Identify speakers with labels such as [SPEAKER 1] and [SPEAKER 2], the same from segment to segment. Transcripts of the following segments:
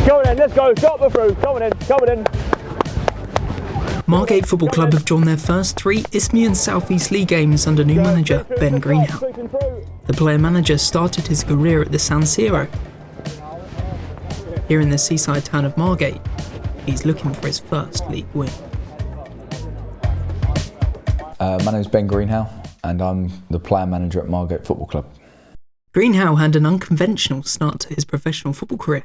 [SPEAKER 1] Coming in, let's go, got the through, coming in.
[SPEAKER 2] Margate Football Club have drawn their first 3 Isthmian South East League games under new manager Ben Greenhalgh. The player-manager started his career at the San Siro. Here in the seaside town of Margate, he's looking for his first league win.
[SPEAKER 3] My name is Ben Greenhalgh and I'm the player-manager at Margate Football Club.
[SPEAKER 2] Greenhalgh had an unconventional start to his professional football career.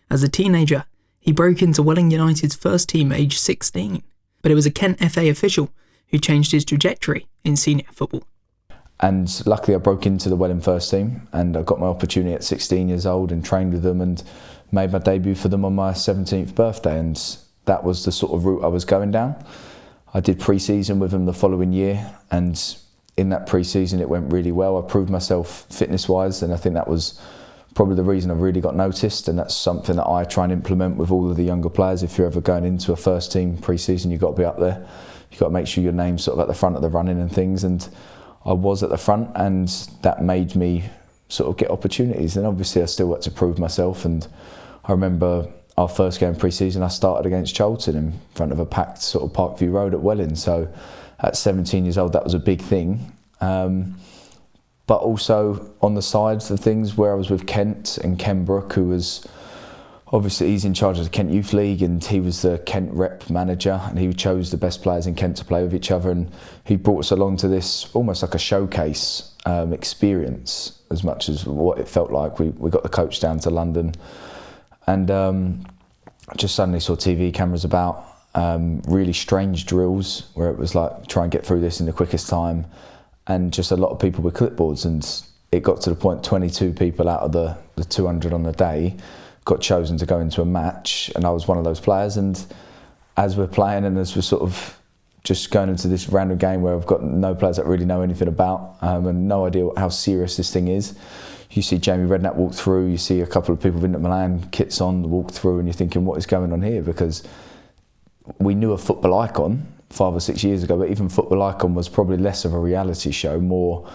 [SPEAKER 2] As a teenager, he broke into Welling United's first team aged 16, but it was a Kent FA official who changed his trajectory in senior football.
[SPEAKER 3] And luckily I broke into the Welling first team and I got my opportunity at 16 years old and trained with them and made my debut for them on my 17th birthday, and that was the sort of route I was going down. I did pre-season with them the following year, and in that pre-season it went really well. I proved myself fitness-wise, and I think that was probably the reason I really got noticed, and that's something that I try and implement with all of the younger players. If you're ever going into a first team pre-season, you've got to be up there. You've got to make sure your name's sort of at the front of the running and things, and I was at the front, and that made me sort of get opportunities, and obviously I still had to prove myself. And I remember our first game pre-season I started against Charlton in front of a packed sort of Parkview Road at Welling, so at 17 years old that was a big thing. But also on the sides of things where I was with Kent and Ken Brook, who was obviously, he's in charge of the Kent Youth League and he was the Kent rep manager, and he chose the best players in Kent to play with each other, and he brought us along to this almost like a showcase experience as much as what it felt like. We got the coach down to London and just suddenly saw TV cameras about, really strange drills where it was like try and get through this in the quickest time, and just a lot of people with clipboards, and it got to the point 22 people out of the 200 on the day got chosen to go into a match, and I was one of those players. And as we're playing and as we're sort of just going into this random game where I've got no players that really know anything about and no idea how serious this thing is, you see Jamie Redknapp walk through, you see a couple of people with Inter Milan kits on walk through, and you're thinking, what is going on here? Because we knew a football icon 5 or 6 years ago, but even Football Icon was probably less of a reality show, more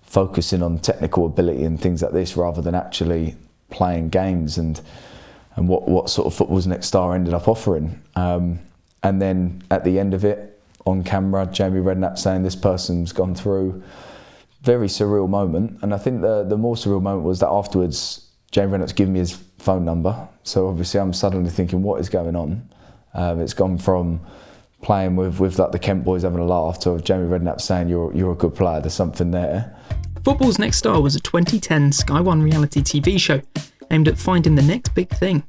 [SPEAKER 3] focusing on technical ability and things like this rather than actually playing games and what sort of football's next star ended up offering. And then at the end of it, on camera, Jamie Redknapp saying this person's gone through. Very surreal moment, and I think the more surreal moment was that afterwards Jamie Redknapp's given me his phone number, so obviously I'm suddenly thinking, what is going on? It's gone from playing with like the Kent boys having a laugh to Jamie Redknapp saying you're a good player, there's something there.
[SPEAKER 2] Football's Next Star was a 2010 Sky One reality TV show aimed at finding the next big thing.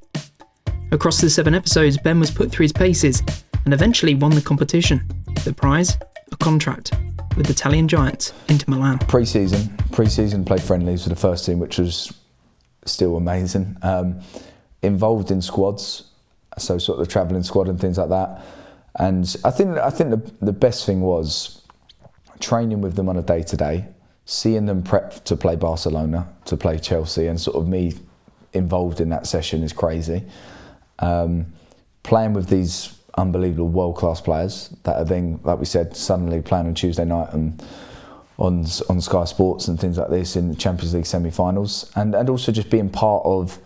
[SPEAKER 2] Across the 7 episodes, Ben was put through his paces and eventually won the competition. The prize? A contract with Italian giants Inter Milan.
[SPEAKER 3] Pre-season played friendlies for the first team, which was still amazing. Involved in squads, so sort of the travelling squad and things like that. And I think the best thing was training with them on a day-to-day, seeing them prep to play Barcelona, to play Chelsea, and sort of me involved in that session is crazy. Playing with these unbelievable world-class players that are then, like we said, suddenly playing on Tuesday night and on Sky Sports and things like this in the Champions League semi-finals, and also just being part of,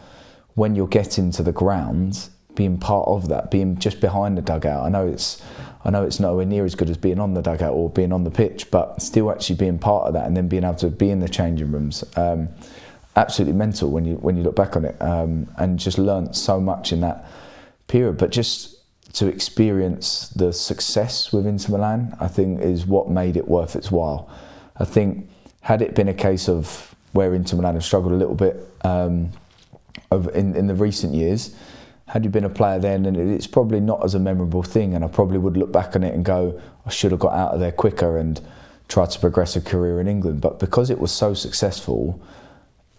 [SPEAKER 3] when you're getting to the ground, being part of that, being just behind the dugout. I know it's nowhere near as good as being on the dugout or being on the pitch, but still actually being part of that and then being able to be in the changing rooms, absolutely mental when you look back on it, and just learnt so much in that period. But just to experience the success with Inter Milan, I think, is what made it worth its while. I think had it been a case of where Inter Milan have struggled a little bit over in the recent years, had you been a player then, and it's probably not as a memorable thing, and I probably would look back on it and go, I should have got out of there quicker and tried to progress a career in England. But because it was so successful,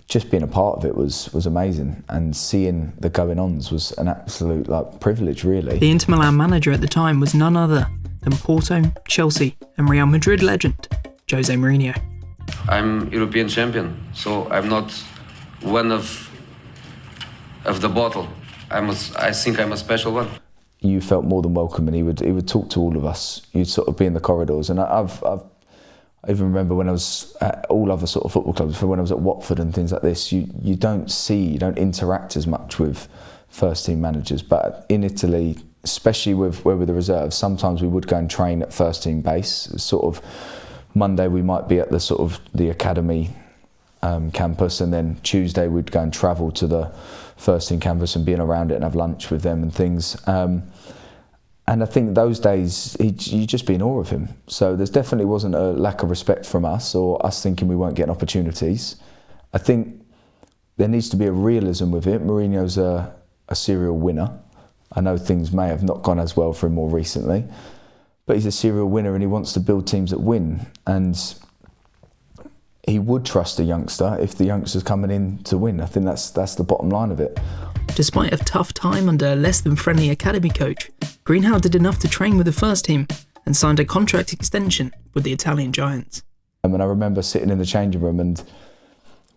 [SPEAKER 3] just being a part of it was amazing, and seeing the going-ons was an absolute privilege, really.
[SPEAKER 2] The Inter Milan manager at the time was none other than Porto, Chelsea and Real Madrid legend Jose Mourinho.
[SPEAKER 4] I'm European champion, so I'm not one of the bottle. I think I'm a special one.
[SPEAKER 3] You felt more than welcome, and he would talk to all of us. You'd sort of be in the corridors, and I even remember when I was at all other sort of football clubs, when I was at Watford and things like this, you don't interact as much with first team managers. But in Italy, especially with the reserves, sometimes we would go and train at first team base. Sort of Monday we might be at the sort of the academy campus, and then Tuesday we'd go and travel to the first team campus and being around it and have lunch with them and things. And I think those days you just be in awe of him. So there definitely wasn't a lack of respect from us or us thinking we weren't getting opportunities. I think there needs to be a realism with it. Mourinho's a serial winner. I know things may have not gone as well for him more recently, but he's a serial winner and he wants to build teams that win. And he would trust a youngster if the youngster's coming in to win. I think that's the bottom line of it.
[SPEAKER 2] Despite a tough time under a less than friendly academy coach, Greenhalgh did enough to train with the first team and signed a contract extension with the Italian Giants.
[SPEAKER 3] And I remember sitting in the changing room, and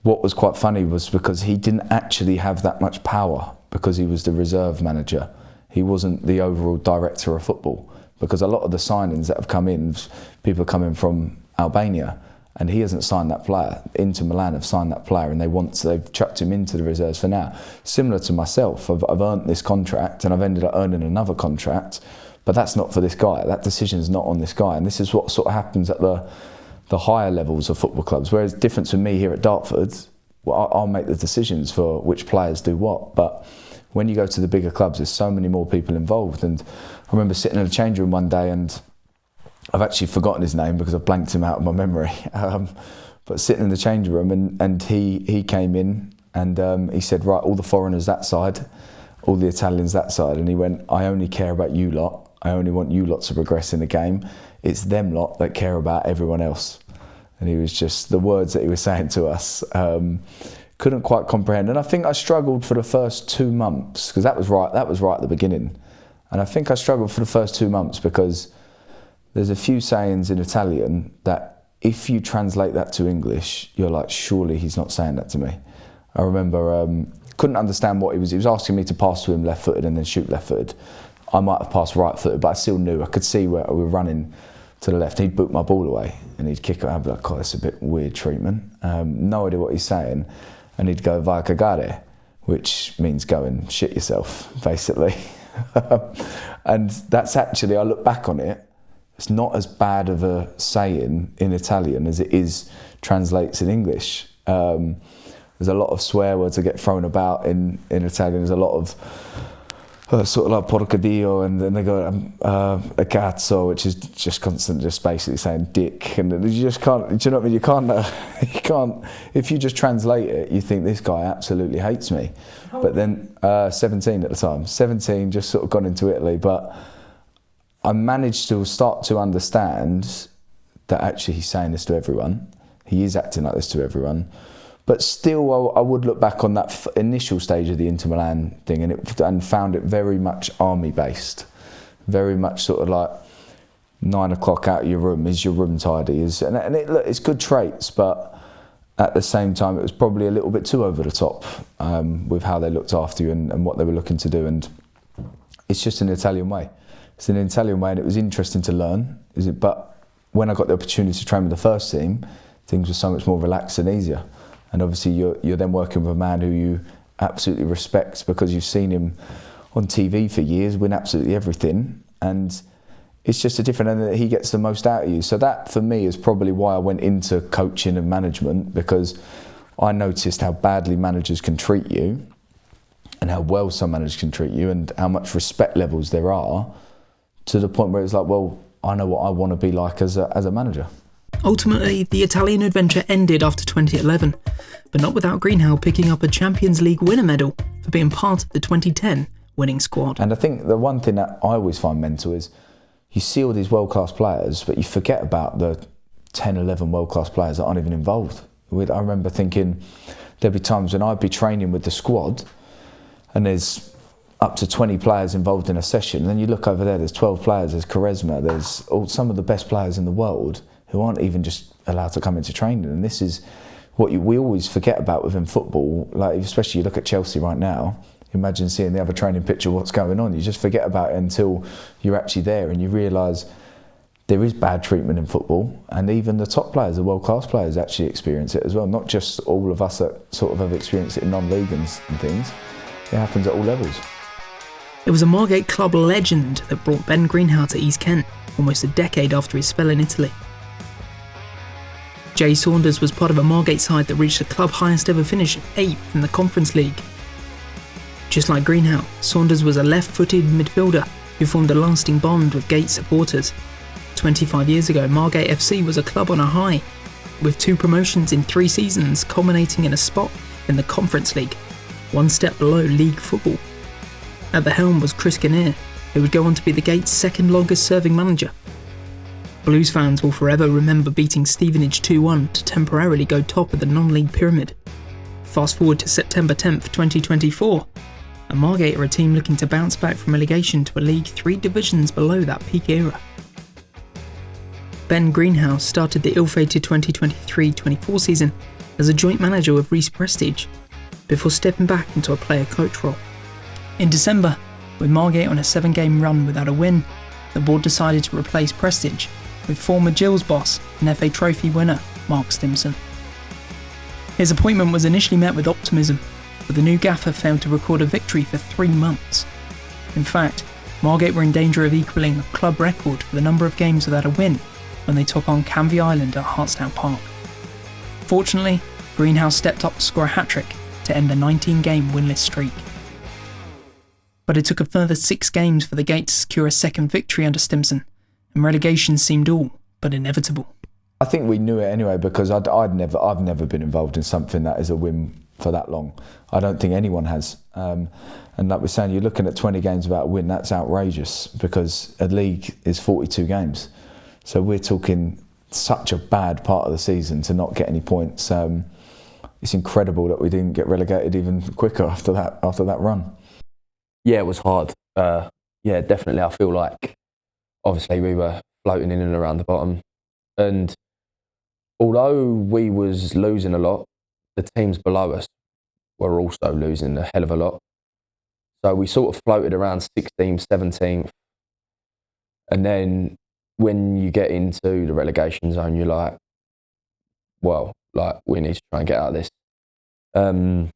[SPEAKER 3] what was quite funny was because he didn't actually have that much power because he was the reserve manager. He wasn't the overall director of football, because a lot of the signings that have come in, people coming from Albania, and he hasn't signed that player. Inter Milan have signed that player and they've chucked him into the reserves for now. Similar to myself, I've earned this contract and I've ended up earning another contract, but that's not for this guy. That decision's not on this guy. And this is what sort of happens at the higher levels of football clubs. Whereas the difference with me here at Dartford, well, I'll make the decisions for which players do what. But when you go to the bigger clubs, there's so many more people involved. And I remember sitting in the change room one day, and I've actually forgotten his name because I've blanked him out of my memory. But sitting in the change room, and he came in and he said, right, all the foreigners that side, all the Italians that side. And he went, I only care about you lot. I only want you lot to progress in the game. It's them lot that care about everyone else. And he was just, the words that he was saying to us, couldn't quite comprehend. And I think I struggled for the first 2 months, because that was right at the beginning. And I think I struggled for the first 2 months because there's a few sayings in Italian that if you translate that to English, you're like, surely he's not saying that to me. I remember, couldn't understand what he was asking me to pass to him left-footed and then shoot left-footed. I might have passed right-footed, but I still knew. I could see where we were running to the left. He'd boot my ball away and he'd kick it. I'd be like, oh, that's a bit weird treatment. No idea what he's saying. And he'd go, vai cagare, which means go and shit yourself, basically. And that's actually, I look back on it, it's not as bad of a saying in Italian as it is translates in English. There's a lot of swear words that get thrown about in Italian. There's a lot of sort of like porca dio, and then they go a cazzo, which is just constant, just basically saying dick. And you just can't, do you know what I mean? You can't, if you just translate it, you think this guy absolutely hates me. But then 17 at the time, 17, just sort of gone into Italy. But I managed to start to understand that actually he's saying this to everyone. He is acting like this to everyone. But still, I would look back on that initial stage of the Inter Milan thing and found it very much army-based. Very much sort of like 9 o'clock out of your room, is your room tidy? Look, it's good traits, but at the same time, it was probably a little bit too over the top with how they looked after you and what they were looking to do. And it's just an Italian way. It's an Italian way, and it was interesting to learn. But when I got the opportunity to train with the first team, things were so much more relaxed and easier. And obviously, you're then working with a man who you absolutely respect because you've seen him on TV for years, win absolutely everything, and it's just a different end that he gets the most out of you. So that, for me, is probably why I went into coaching and management, because I noticed how badly managers can treat you and how well some managers can treat you and how much respect levels there are, to the point where it's like, well, I know what I want to be like as a manager.
[SPEAKER 2] Ultimately, the Italian adventure ended after 2011, but not without Greenhalgh picking up a Champions League winner medal for being part of the 2010 winning squad.
[SPEAKER 3] And I think the one thing that I always find mental is you see all these world-class players, but you forget about the 10, 11 world-class players that aren't even involved. I remember thinking there'd be times when I'd be training with the squad and there's up to 20 players involved in a session, and then you look over there's 12 players, there's charisma, there's some of the best players in the world who aren't even just allowed to come into training. And this is what we always forget about within football, like especially you look at Chelsea right now, imagine seeing the other training picture, what's going on. You just forget about it until you're actually there and you realise there is bad treatment in football, and even the top players, the world-class players, actually experience it as well, not just all of us that sort of have experienced it in non-league and things. It happens at all levels.
[SPEAKER 2] It was a Margate club legend that brought Ben Greenhalgh to East Kent almost a decade after his spell in Italy. Jay Saunders was part of a Margate side that reached the club highest ever finish of 8th in the Conference League. Just like Greenhalgh, Saunders was a left-footed midfielder who formed a lasting bond with Gate supporters. 25 years ago, Margate FC was a club on a high, with 2 promotions in 3 seasons culminating in a spot in the Conference League, one step below league football. At the helm was Chris Kinnear, who would go on to be the Gate's second longest serving manager. Blues fans will forever remember beating Stevenage 2-1 to temporarily go top of the non-league pyramid. Fast forward to September 10th, 2024, and Margate are a team looking to bounce back from relegation to a league 3 divisions below that peak era. Ben Greenhalgh started the ill-fated 2023-24 season as a joint manager with Reece Prestige, before stepping back into a player coach role. In December, with Margate on a 7-game run without a win, the board decided to replace Prestige with former Gills boss and FA Trophy winner Mark Stimson. His appointment was initially met with optimism, but the new gaffer failed to record a victory for 3 months. In fact, Margate were in danger of equalling a club record for the number of games without a win when they took on Canvey Island at Hartstown Park. Fortunately, Greenhalgh stepped up to score a hat-trick to end the 19-game winless streak. But it took a further 6 games for the Gate to secure a second victory under Stimson, and relegation seemed all but inevitable.
[SPEAKER 3] I think we knew it anyway because I've never been involved in something that is a win for that long. I don't think anyone has. And like we're saying, you're looking at 20 games without a win, that's outrageous because a league is 42 games. So we're talking such a bad part of the season to not get any points. It's incredible that we didn't get relegated even quicker after that run.
[SPEAKER 5] Yeah, it was hard. Yeah, definitely. I feel like obviously we were floating in and around the bottom. And although we was losing a lot, the teams below us were also losing a hell of a lot. So we sort of floated around 16th, 17th. And then when you get into the relegation zone, you're like, well, like we need to try and get out of this. And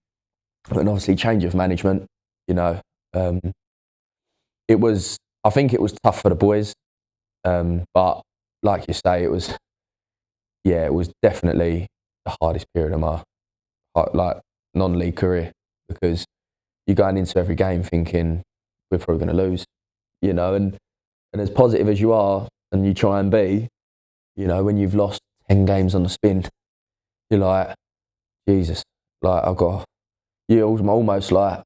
[SPEAKER 5] obviously change of management, you know. I think it was tough for the boys. But like you say, it was definitely the hardest period of my non-league career because you're going into every game thinking we're probably going to lose, you know, and as positive as you are and you try and be, you know, when you've lost 10 games on the spin, you're like, Jesus, like you're almost like,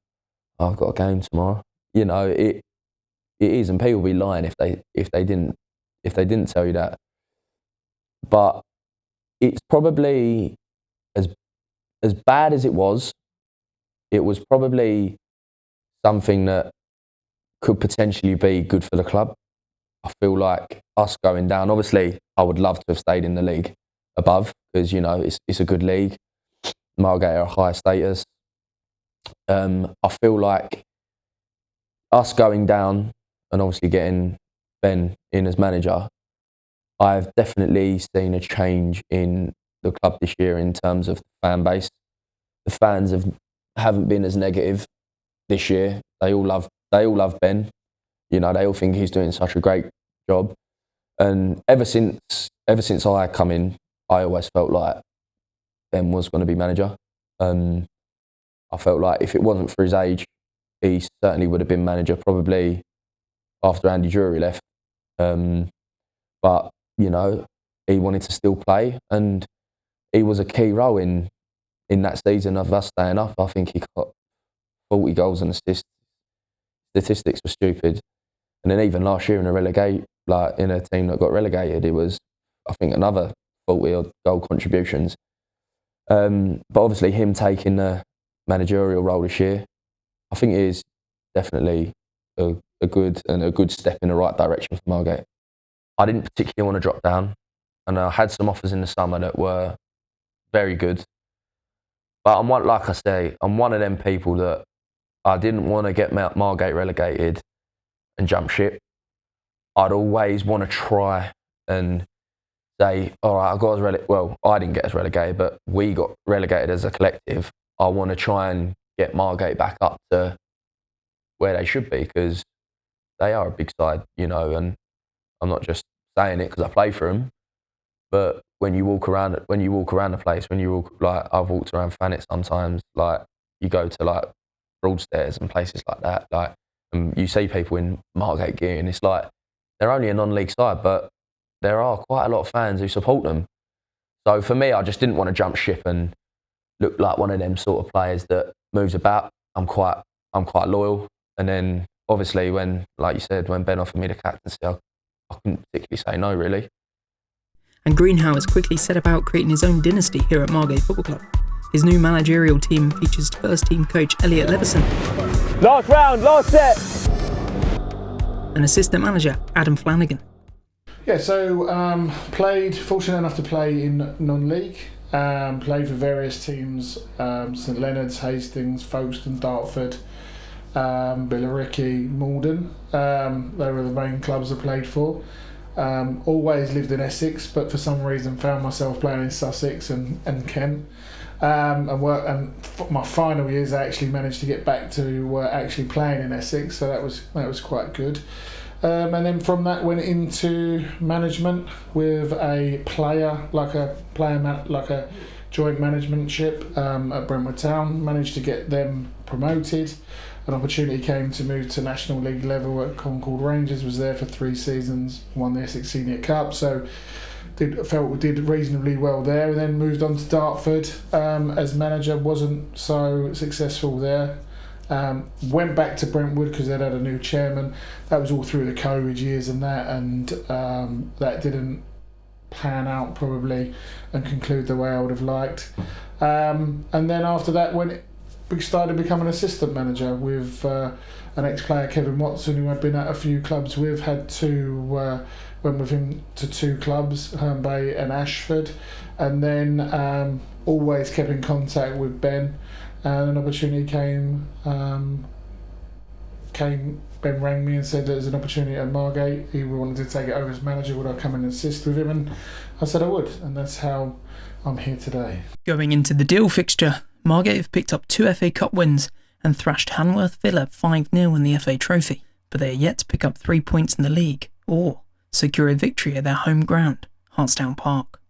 [SPEAKER 5] I've got a game tomorrow. You know, it is, and people would be lying if they didn't tell you that. But it's probably as bad as it was probably something that could potentially be good for the club. I feel like us going down, obviously I would love to have stayed in the league above because, you know, it's a good league. Margate are a high status. I feel like us going down and obviously getting Ben in as manager, I've definitely seen a change in the club this year in terms of the fan base. The fans haven't been as negative this year. They all love Ben. You know, they all think he's doing such a great job. And ever since I come in, I always felt like Ben was going to be manager. I felt like if it wasn't for his age, he certainly would have been manager probably after Andy Drury left. But, you know, he wanted to still play and he was a key role in that season of us staying up. I think he got 40 goals and assists. Statistics were stupid. And then even last year in a team that got relegated, it was, I think, another 40 odd goal contributions. But obviously him taking the managerial role this year, I think it is definitely a good step in the right direction for Margate. I didn't particularly want to drop down, and I had some offers in the summer that were very good. But I'm one of them people that I didn't want to get Margate relegated and jump ship. I'd always want to try and say, all right, I didn't get us relegated, but we got relegated as a collective. I want to try and get Margate back up to where they should be, because they are a big side, you know, and I'm not just saying it because I play for them, but when you walk around the place, like I've walked around Thanet sometimes, like you go to like Broadstairs and places like that, like and you see people in Margate gear, and it's like they're only a non-league side, but there are quite a lot of fans who support them. So for me, I just didn't want to jump ship and look like one of them sort of players that moves about. I'm quite loyal, and then obviously when, like you said, when Ben offered me the captaincy, I couldn't particularly say no, really.
[SPEAKER 2] And Greenhalgh has quickly set about creating his own dynasty here at Margate Football Club. His new managerial team features first-team coach Elliot Leveson.
[SPEAKER 1] Last round, last set.
[SPEAKER 2] And assistant manager Adam Flanagan.
[SPEAKER 6] Yeah, so fortunate enough to play in non-league. Played for various teams, St Leonard's, Hastings, Folkestone, Dartford, Billericay, Malden. They were the main clubs I played for. Always lived in Essex, but for some reason found myself playing in Sussex and Kent. And my final years I actually managed to get back to actually playing in Essex, so that was quite good. And then from that went into management with a joint managementship at Brentwood Town. Managed to get them promoted. An opportunity came to move to National League level at Concord Rangers. Was there for 3 seasons, won the Essex Senior Cup. So did reasonably well there, and then moved on to Dartford as manager. Wasn't so successful there. Went back to Brentwood because they'd had a new chairman. That was all through the COVID years and that didn't pan out probably and conclude the way I would have liked. And then after that, we started becoming assistant manager with an ex-player, Kevin Watson, who I'd been at a few clubs with. Went with him to 2 clubs, Herne Bay and Ashford, and then always kept in contact with Ben. And an opportunity came. Ben rang me and said there's an opportunity at Margate. He wanted to take it over as manager. Would I come and assist with him? And I said I would, and that's how I'm here today.
[SPEAKER 2] Going into the deal fixture, Margate have picked up 2 FA Cup wins and thrashed Hanworth Villa 5-0 in the FA Trophy, but they are yet to pick up 3 points in the league or secure a victory at their home ground, Hartstown Park.